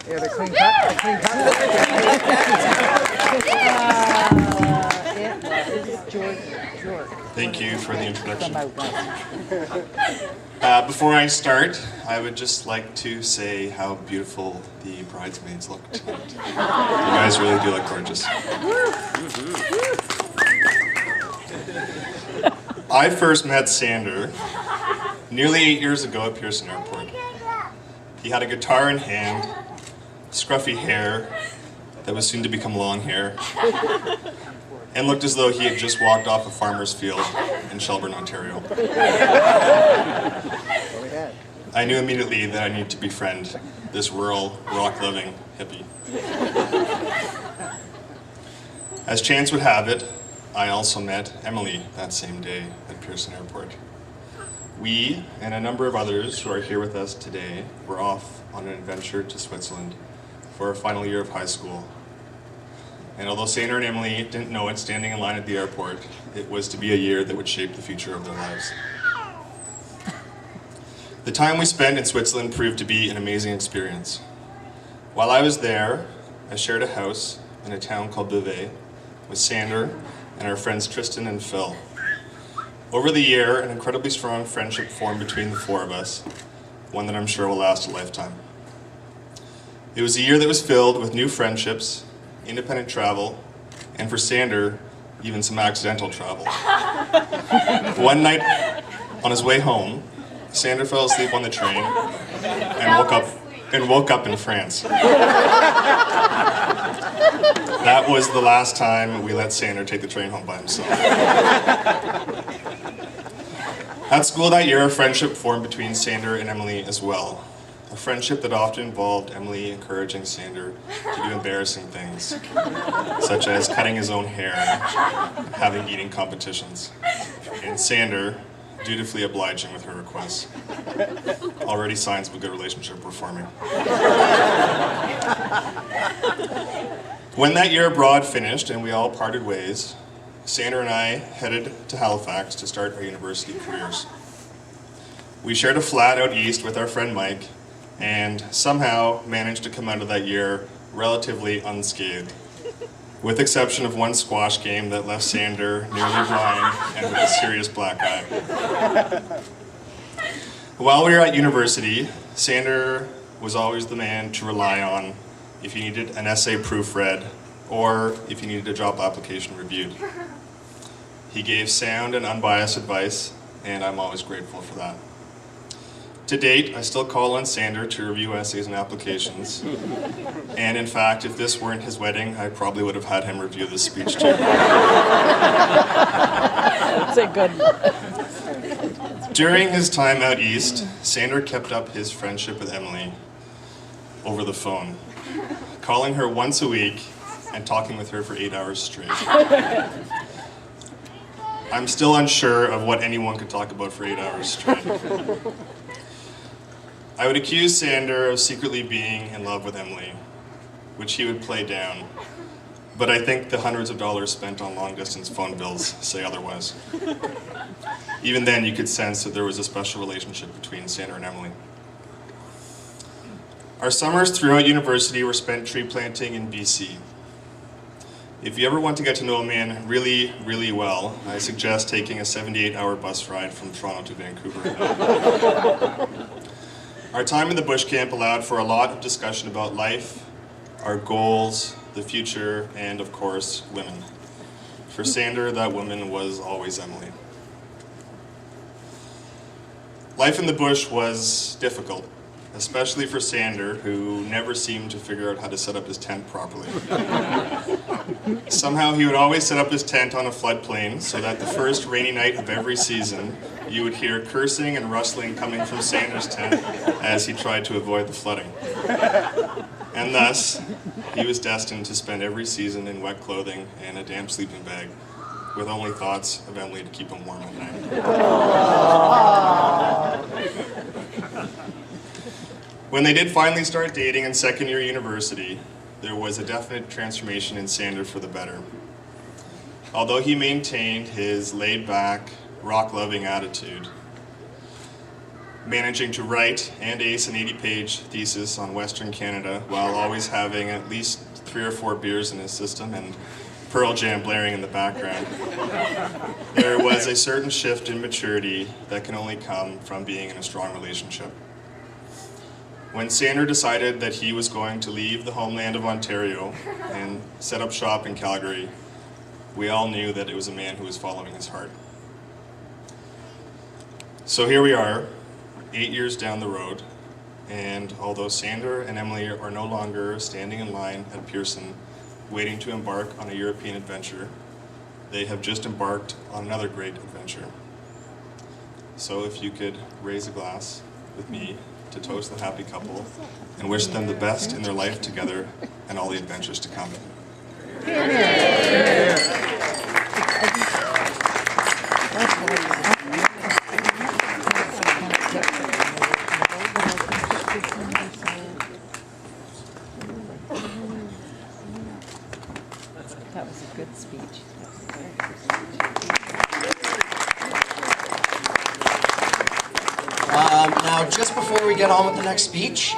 Yeah, the clean cut. The clean cut. Thank you for the introduction. Before I start, I would just like to say how beautiful the bridesmaids look tonight. You guys really do look gorgeous. I first met Sander nearly 8 years ago at Pearson Airport. He had a guitar in hand, scruffy hair that was soon to become long hair, and looked as though he had just walked off a farmer's field in Shelburne, Ontario. I knew immediately that I needed to befriend this rural, rock-loving hippie. As chance would have it, I also met Emily that same day at Pearson Airport. We, and a number of others who are here with us today, were off on an adventure to Switzerland for our final year of high school. And although Sander and Emily didn't know it standing in line at the airport, it was to be a year that would shape the future of their lives. The time we spent in Switzerland proved to be an amazing experience. While I was there, I shared a house in a town called Beauvais with Sander and our friends Tristan and Phil. Over the year, an incredibly strong friendship formed between the four of us, one that I'm sure will last a lifetime. It was a year that was filled with new friendships, independent travel, and for Sander, even some accidental travel. One night, on his way home, Sander fell asleep on the train and woke up in France. That was the last time we let Sander take the train home by himself. At school that year, a friendship formed between Sander and Emily as well. A friendship that often involved Emily encouraging Sander to do embarrassing things, such as cutting his own hair, having eating competitions, and Sander dutifully obliging with her requests. Already signs of a good relationship were forming. When that year abroad finished and we all parted ways, Sander and I headed to Halifax to start our university careers. We shared a flat out east with our friend Mike and somehow managed to come out of that year relatively unscathed, with exception of one squash game that left Sander nearly blind and with a serious black eye. While we were at university, Sander was always the man to rely on if you needed an essay proofread or if you needed a job application reviewed. He gave sound and unbiased advice, and I'm always grateful for that. To date, I still call on Sander to review essays and applications. And in fact, if this weren't his wedding, I probably would have had him review this speech too. That's a good one. During his time out east, Sander kept up his friendship with Emily over the phone, calling her once a week and talking with her for 8 hours straight. I'm still unsure of what anyone could talk about for 8 hours straight. I would accuse Sander of secretly being in love with Emily, which he would play down, but I think the hundreds of dollars spent on long-distance phone bills say otherwise. Even then, you could sense that there was a special relationship between Sander and Emily. Our summers throughout university were spent tree planting in BC. If you ever want to get to know a man really, really well, I suggest taking a 78-hour bus ride from Toronto to Vancouver. Our time in the bush camp allowed for a lot of discussion about life, our goals, the future, and of course, women. For Sander, that woman was always Emily. Life in the bush was difficult, especially for Sander, who never seemed to figure out how to set up his tent properly. Somehow he would always set up his tent on a floodplain so that the first rainy night of every season, you would hear cursing and rustling coming from Sander's tent as he tried to avoid the flooding. And thus, he was destined to spend every season in wet clothing and a damp sleeping bag, with only thoughts of Emily to keep him warm at night. When they did finally start dating in second year university, there was a definite transformation in Sander for the better. Although he maintained his laid-back, rock-loving attitude, managing to write and ace an 80-page thesis on Western Canada while always having at least 3 or 4 beers in his system and Pearl Jam blaring in the background. There was a certain shift in maturity that can only come from being in a strong relationship. When Sander decided that he was going to leave the homeland of Ontario and set up shop in Calgary, we all knew that it was a man who was following his heart. So here we are, 8 years down the road, and although Sander and Emily are no longer standing in line at Pearson waiting to embark on a European adventure, they have just embarked on another great adventure. So if you could raise a glass with me to toast the happy couple and wish them the best in their life together and all the adventures to come. That was a good speech. Now, just before we get on with the next speech,